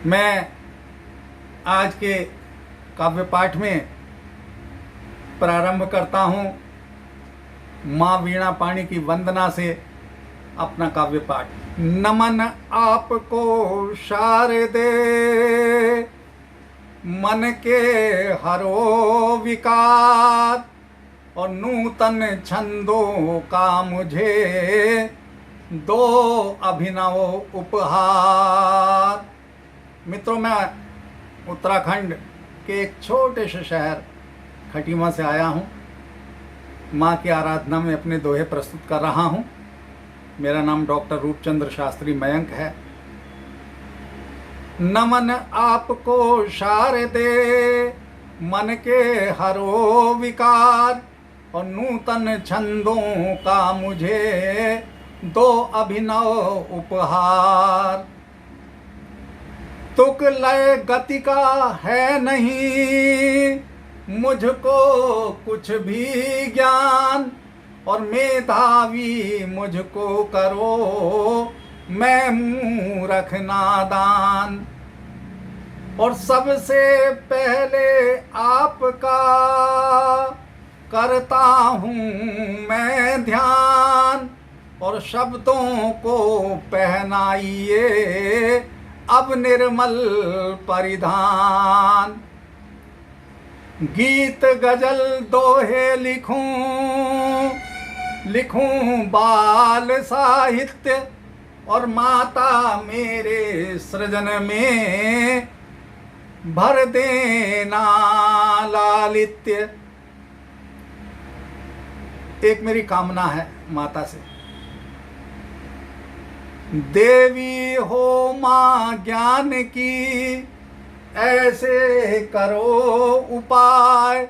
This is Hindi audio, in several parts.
मैं आज के काव्य पाठ में प्रारंभ करता हूँ माँ वीणा पाणी की वंदना से अपना काव्य पाठ। नमन आपको शारदे, मन के हरो विकार और नूतन छंदों का मुझे दो अभिनव उपहार। मित्रों, मैं उत्तराखंड के एक छोटे से शहर खटीमा से आया हूँ। माँ की आराधना में अपने दोहे प्रस्तुत कर रहा हूँ। मेरा नाम डॉक्टर रूपचंद्र शास्त्री मयंक है। नमन आपको शारदे, मन के हरो विकार और नूतन छंदों का मुझे दो अभिनव उपहार। तुक लय गति का है नहीं मुझको कुछ भी ज्ञान, और मेधावी मुझको करो मैं मूर्ख नादान। और सबसे पहले आपका करता हूँ मैं ध्यान, और शब्दों को पहनाइए अब निर्मल परिधान। गीत गजल दोहे लिखूं बाल साहित्य, और माता मेरे सृजन में भर देना लालित्य। एक मेरी कामना है माता से, देवी हो माँ ज्ञान की ऐसे करो उपाय,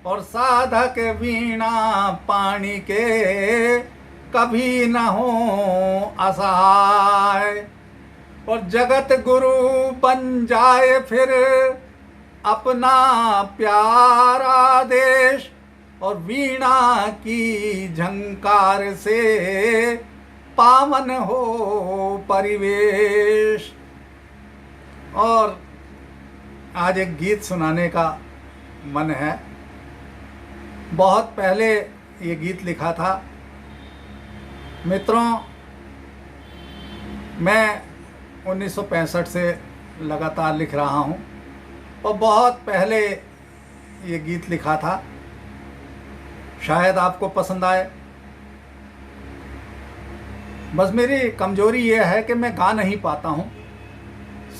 और साधक वीणा पाणी के कभी न हो असहाय। और जगत गुरु बन जाए फिर अपना प्यारा देश, और वीणा की झंकार से पावन हो परिवेश। और आज एक गीत सुनाने का मन है। बहुत पहले ये गीत लिखा था। मित्रों, मैं 1965 से लगातार लिख रहा हूँ और बहुत पहले ये गीत लिखा था। शायद आपको पसंद आए। बस मेरी कमजोरी ये है कि मैं गा नहीं पाता हूँ।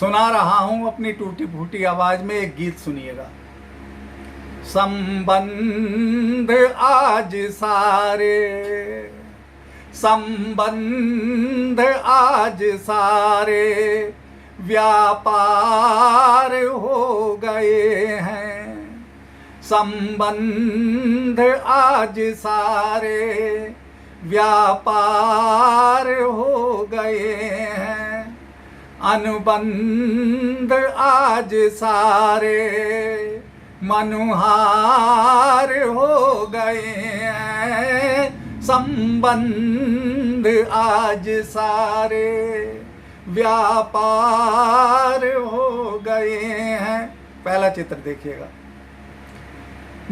सुना रहा हूँ अपनी टूटी फूटी आवाज में। एक गीत सुनिएगा। संबंध आज सारे, संबंध आज सारे व्यापार हो गए हैं। संबंध आज सारे व्यापार हो गए हैं। अनुबंध आज सारे मनुहार हो गए हैं। संबंध आज सारे व्यापार हो गए हैं। पहला चित्र देखिएगा।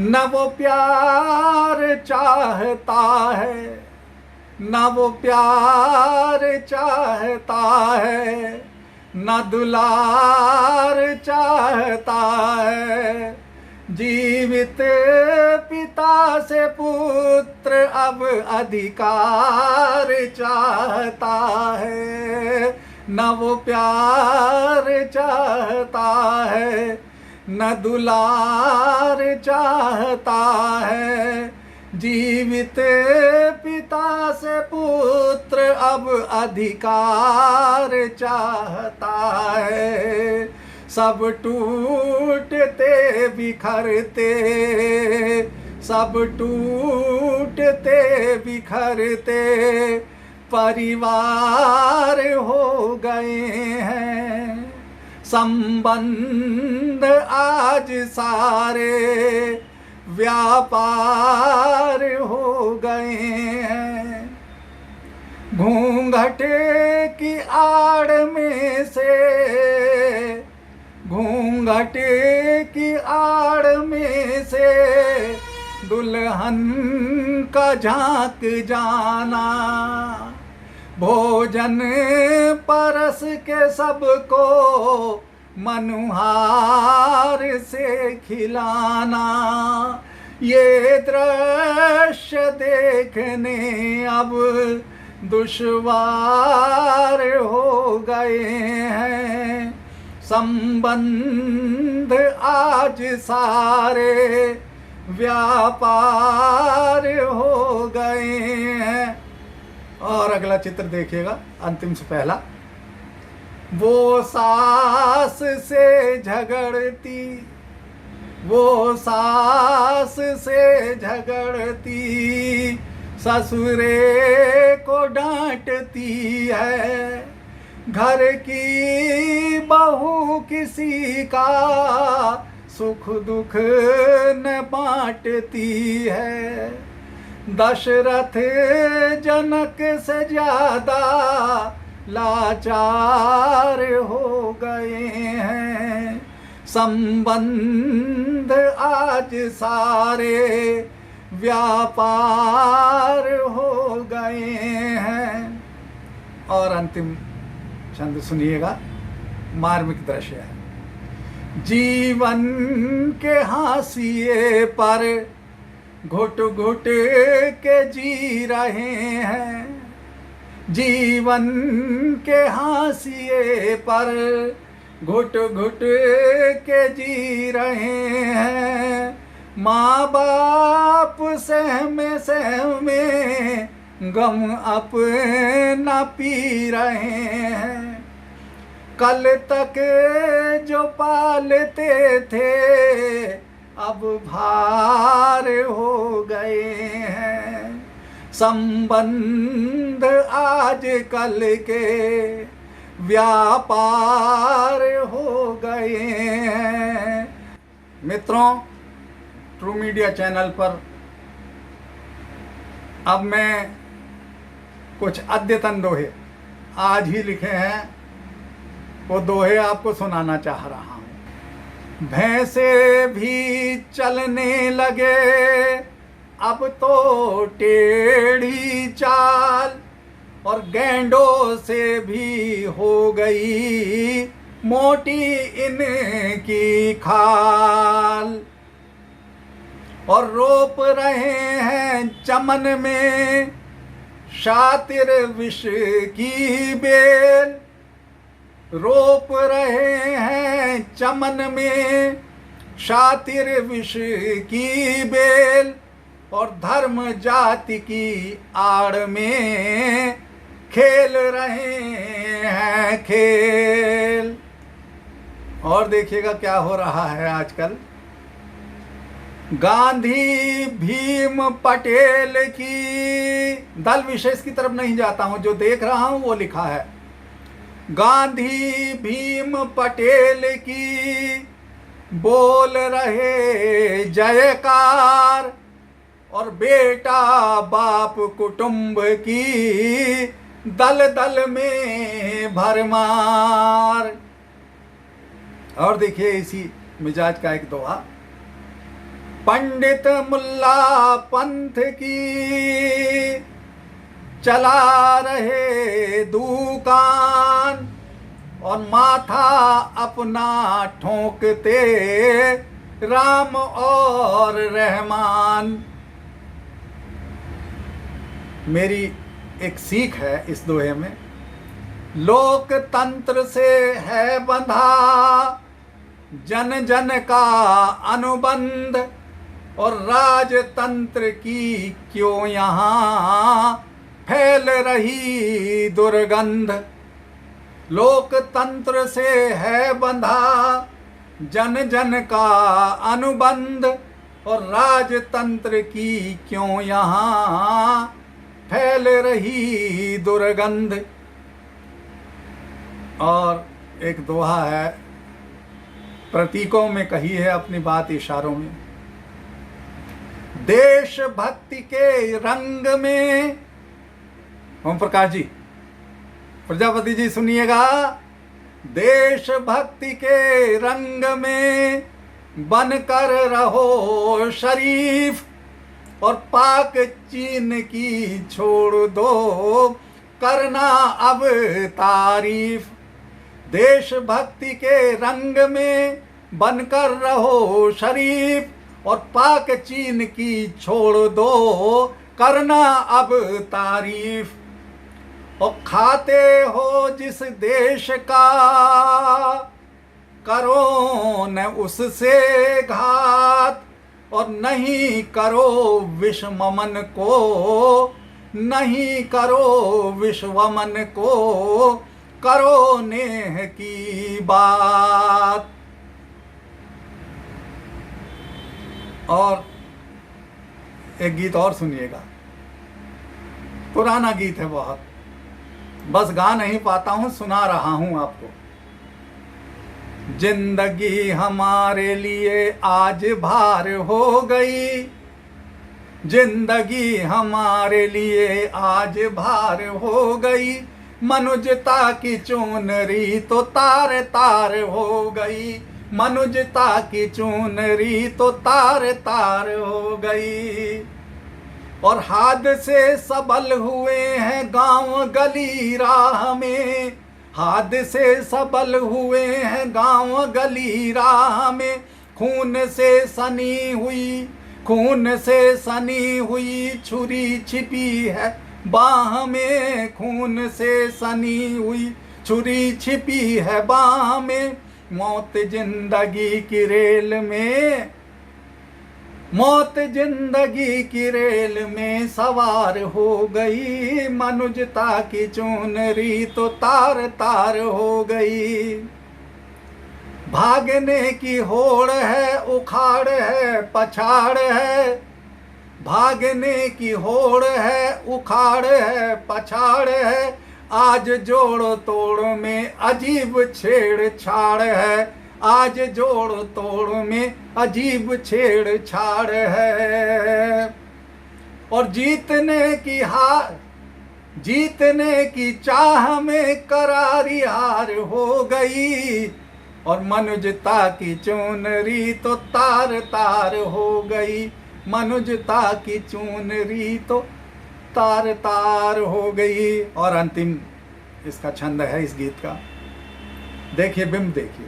न वो प्यार चाहता है, न वो प्यार चाहता है, न दुलार चाहता है। जीवित पिता से पुत्र अब अधिकार चाहता है। न वो प्यार चाहता है, न दुलार चाहता है। जीवित पिता से पुत्र अब अधिकार चाहता है। सब टूटते बिखरते, सब टूटते बिखरते परिवार हो गए हैं। संबंध आज सारे व्यापार हो गए हैं। घूंघट की आड़ में से घूंघट की आड़ में से दुल्हन का झांक जाना, भोजन परस के सबको मनुहार से खिलाना। ये दृश्य देखने अब दुश्वार हो गए हैं, संबंध आज सारे व्यापार हो गए हैं। और अगला चित्र देखिएगा, अंतिम से पहला। वो सास से झगड़ती, वो सास से झगड़ती, ससुरे को डांटती है, घर की बहू किसी का सुख दुख न बांटती है। दशरथ जनक से ज्यादा लाचार हो गए हैं, संबंध आज सारे व्यापार हो गए हैं। और अंतिम छंद सुनिएगा, मार्मिक दृश्य है। जीवन के हाशिए पर घुट घुट के जी रहे हैं, जीवन के हाशिए पर घुट घुट के जी रहे हैं। माँ बाप सहमे सहमे गम अपना पी रहे हैं। कल तक जो पालते थे अब भार हो गए हैं, संबंध आज कल के व्यापार हो गए हैं। मित्रों, ट्रू मीडिया चैनल पर अब मैं कुछ अद्यतन दोहे आज ही लिखे हैं, वो दोहे आपको सुनाना चाह रहा हूं। भैंसे भी चलने लगे अब तो टेढ़ी चाल, और गैंडों से भी हो गई मोटी इनकी खाल। और रोप रहे हैं चमन में शातिर विष की बेल, रोप रहे हैं चमन में शातिर विष की बेल, और धर्म जाति की आड़ में खेल रहे हैं खेल। और देखिएगा क्या हो रहा है आजकल। गांधी भीम पटेल की, दल विशेष की तरफ नहीं जाता हूं, जो देख रहा हूं वो लिखा है। गांधी भीम पटेल की बोल रहे जयकार, और बेटा बाप कुटुंब की दल दल में भरमार। और देखिए इसी मिजाज का एक दोहा। पंडित मुल्ला पंथ की चला रहे दुकान, और माथा अपना ठोंकते राम और रहमान। मेरी एक सीख है इस दोहे में। लोकतंत्र से है बंधा जन जन का अनुबंध, और राजतंत्र की क्यों यहाँ फैल रही दुर्गंध। लोकतंत्र से है बंधा जन जन का अनुबंध, और राजतंत्र की क्यों यहाँ फैल रही दुर्गंध। और एक दोहा है, प्रतीकों में कही है अपनी बात इशारों में। देशभक्ति के रंग में, ओम प्रकाश जी, प्रजापति जी सुनिएगा। देशभक्ति के रंग में बनकर रहो शरीफ, और पाक चीन की छोड़ दो करना अब तारीफ। देशभक्ति के रंग में बनकर रहो शरीफ, और पाक चीन की छोड़ दो करना अब तारीफ। और खाते हो जिस देश का करो न उससे घात, और नहीं करो विषममन को, नहीं करो विश्वमन को, करो नेह की बात। और एक गीत और सुनिएगा, पुराना गीत है बहुत, बस गा नहीं पाता हूं, सुना रहा हूं आपको। जिंदगी हमारे लिए आज भार हो गई, जिंदगी हमारे लिए आज भार हो गई, मनुजता की चुनरी तो तार तार हो गई, मनुजता की चुनरी तो तार तार हो गई। और हादसे सबल हुए हैं गांव गली राह में, हादसे सबल हुए हैं गांव गली राह में, खून से सनी हुई, खून से सनी हुई छुरी छिपी है बाह में, खून से सनी हुई छुरी छिपी है बाह में। मौत जिंदगी की रेल में, मौत जिंदगी की रेल में सवार हो गई, मनुजता की चुनरी तो तार तार हो गई। भागने की होड़ है, उखाड़ है, पछाड़ है, भागने की होड़ है, उखाड़ है, पछाड़ है, आज जोड़ तोड़ में अजीब छेड़छाड़ है, आज जोड़ तोड़ में अजीब छेड़छाड़ है। और जीतने की हार, जीतने की चाह में करारी हार हो गई, और मनुजता की चुनरी तो तार तार हो गई, मनुजता की चुनरी तो तार तार हो गई। और अंतिम इसका छंद है इस गीत का, देखिए बिंब देखिए।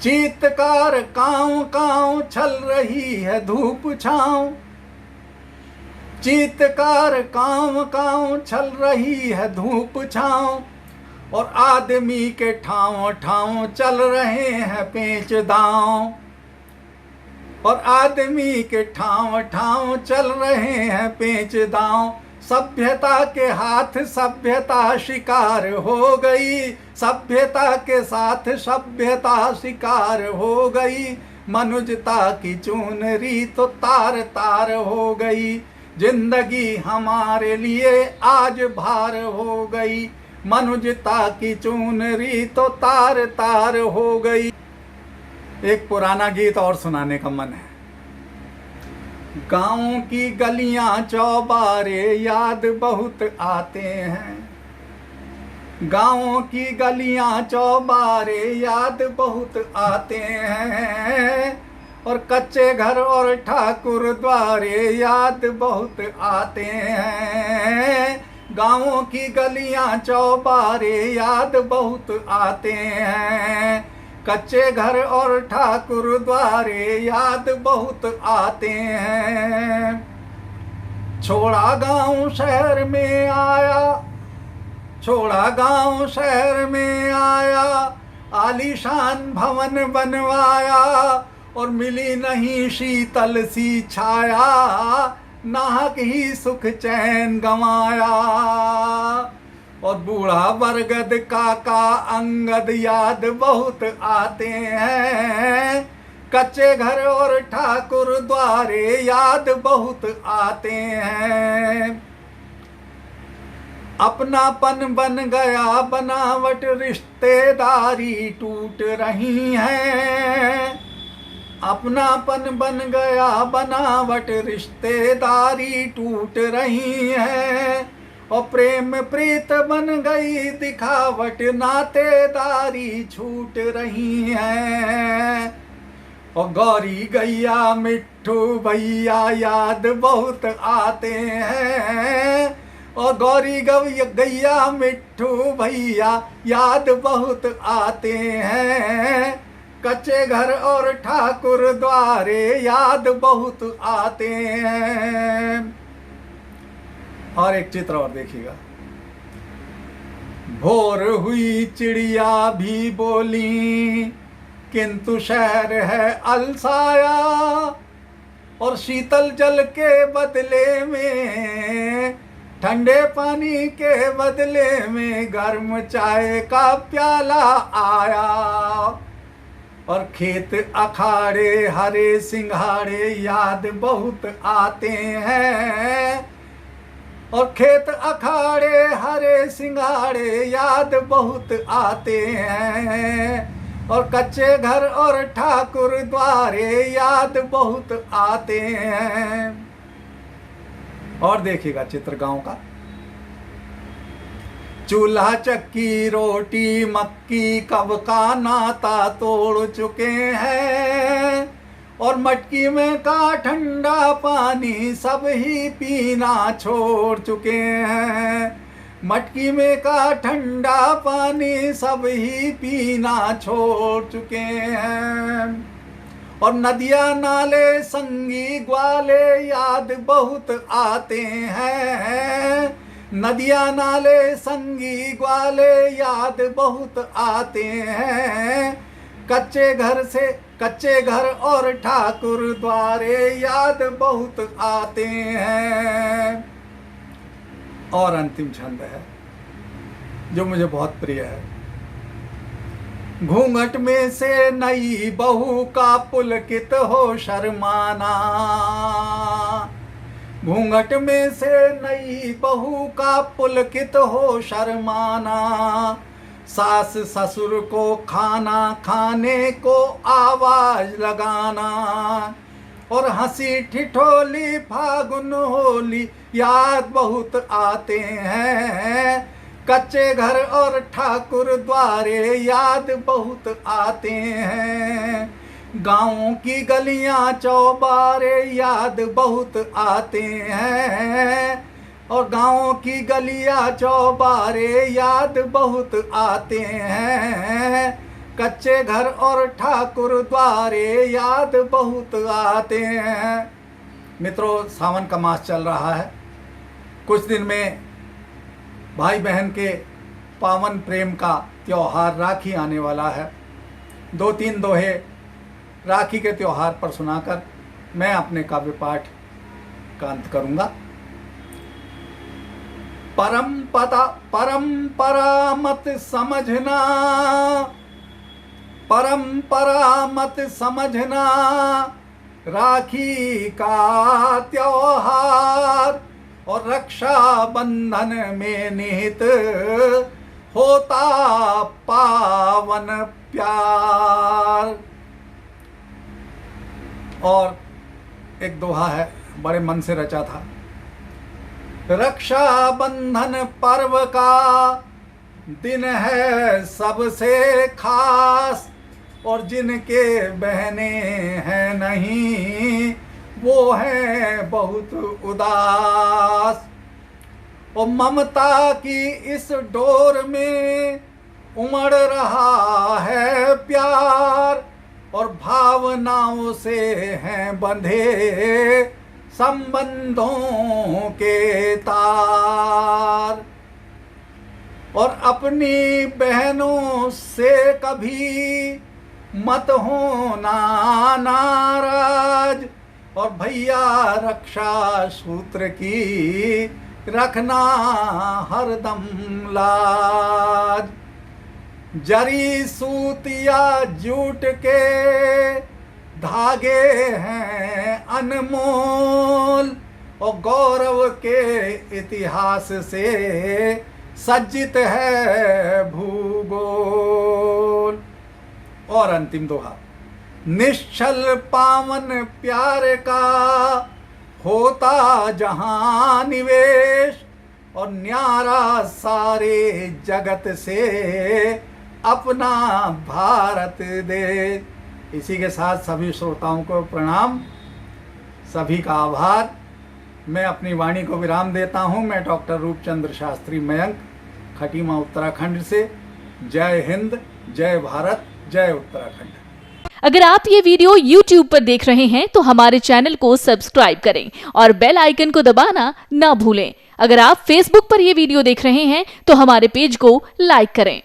चीतकार काँव काँव छल रही है धूप छाँव, चीतकार काँव काँव छल रही है धूप छाँव, और आदमी के ठाव ठाव चल रहे हैं पेंच दांव, और आदमी के ठाव ठाव चल रहे हैं पेंच दांव। सभ्यता के हाथ सभ्यता शिकार हो गई, सभ्यता के साथ सभ्यता शिकार हो गई, मनुजता की चुनरी तो तार तार हो गई, जिंदगी हमारे लिए आज भार हो गई, मनुजता की चुनरी तो तार तार हो गई। एक पुराना गीत और सुनाने का मन है। गाँव की गलियां चौबारे याद बहुत आते हैं, गाँव की गलियां चौबारे याद बहुत आते हैं, और कच्चे घर और ठाकुर द्वारे याद बहुत आते हैं, गाँव की गलियां चौबारे याद बहुत आते हैं, कच्चे घर और ठाकुर द्वारे याद बहुत आते हैं। छोड़ा गांव शहर में आया, छोड़ा गांव शहर में आया, आलीशान भवन बनवाया, और मिली नहीं शीतल सी छाया, नाहक ही सुख चैन गंवाया। और बूढ़ा बरगद काका अंगद याद बहुत आते हैं, कच्चे घर और ठाकुर द्वारे याद बहुत आते हैं। अपनापन बन गया बनावट, रिश्तेदारी टूट रही है, अपनापन बन गया बनावट, रिश्तेदारी टूट रही है, और प्रेम प्रीत बन गई दिखावट, नातेदारी छूट रही है। और गौरी गैया मिट्ठू भैया याद बहुत आते हैं। और गौरी गैया मिट्ठू भैया याद बहुत आते हैं। कच्चे घर और ठाकुर द्वारे याद बहुत आते हैं। और एक चित्र और देखिएगा। भोर हुई चिड़िया भी बोली, किंतु शहर है अलसाया। और शीतल जल के बदले में, ठंडे पानी के बदले में गर्म चाय का प्याला आया। और खेत अखाड़े हरे सिंघाड़े याद बहुत आते हैं। और खेत अखाड़े हरे सिंघाड़े याद बहुत आते हैं। और कच्चे घर और ठाकुर द्वारे याद बहुत आते हैं। और देखिएगा चित्र गांव का। चूल्हा चक्की रोटी मक्की कब का नाता तोड़ चुके हैं। और मटकी में का ठंडा पानी सब ही पीना छोड़ चुके हैं। मटकी में का ठंडा पानी सब ही पीना छोड़ चुके हैं। और नदियाँ नाले संगी ग्वाले याद बहुत आते हैं। नदियाँ नाले संगी ग्वाले याद बहुत आते हैं। कच्चे घर और ठाकुर द्वारे याद बहुत आते हैं। और अंतिम छंद है जो मुझे बहुत प्रिय है। घूंघट में से नई बहू का पुलकित हो शर्माना। घूंघट में से नई बहू का पुलकित हो शर्माना। सास ससुर को खाना खाने को आवाज लगाना। और हंसी ठिठोली फागुन होली याद बहुत आते हैं। कच्चे घर और ठाकुर द्वारे याद बहुत आते हैं। गाँव की गलियां चौबारे याद बहुत आते हैं। और गाँव की गलियां चौबारे याद बहुत आते हैं। कच्चे घर और ठाकुर द्वारे याद बहुत आते हैं। मित्रों, सावन का मास चल रहा है। कुछ दिन में भाई बहन के पावन प्रेम का त्योहार राखी आने वाला है। 2-3 दोहे राखी के त्योहार पर सुनाकर मैं अपने काव्य पाठ का अंत करूंगा। परंपरा मत समझना, परंपरा मत समझना राखी का त्योहार। और रक्षा बंधन में निहित होता पावन प्यार। और एक दोहा है, बड़े मन से रचा था। रक्षा बंधन पर्व का दिन है सबसे खास। और जिनके बहने हैं नहीं वो है बहुत उदास। और ममता की इस डोर में उमड़ रहा है प्यार। और भावनाओं से हैं बंधे संबंधों के तार। और अपनी बहनों से कभी मत होना नाराज। और भैया रक्षा सूत्र की रखना हरदम लाज। जरी सूत या जूट के धागे हैं अनमोल। और गौरव के इतिहास से सज्जित है भूगोल। और अंतिम दोहा। निश्चल पावन प्यार का होता जहां निवेश। और न्यारा सारे जगत से अपना भारत देश। इसी के साथ सभी श्रोताओं को प्रणाम, सभी का आभार। मैं अपनी वाणी को विराम देता हूं। मैं डॉक्टर रूपचंद्र शास्त्री मयंक, खटीमा उत्तराखंड से। जय हिंद, जय भारत, जय उत्तराखंड। अगर आप ये वीडियो YouTube पर देख रहे हैं तो हमारे चैनल को सब्सक्राइब करें और बेल आइकन को दबाना ना भूलें। अगर आप Facebook पर ये वीडियो देख रहे हैं तो हमारे पेज को लाइक करें।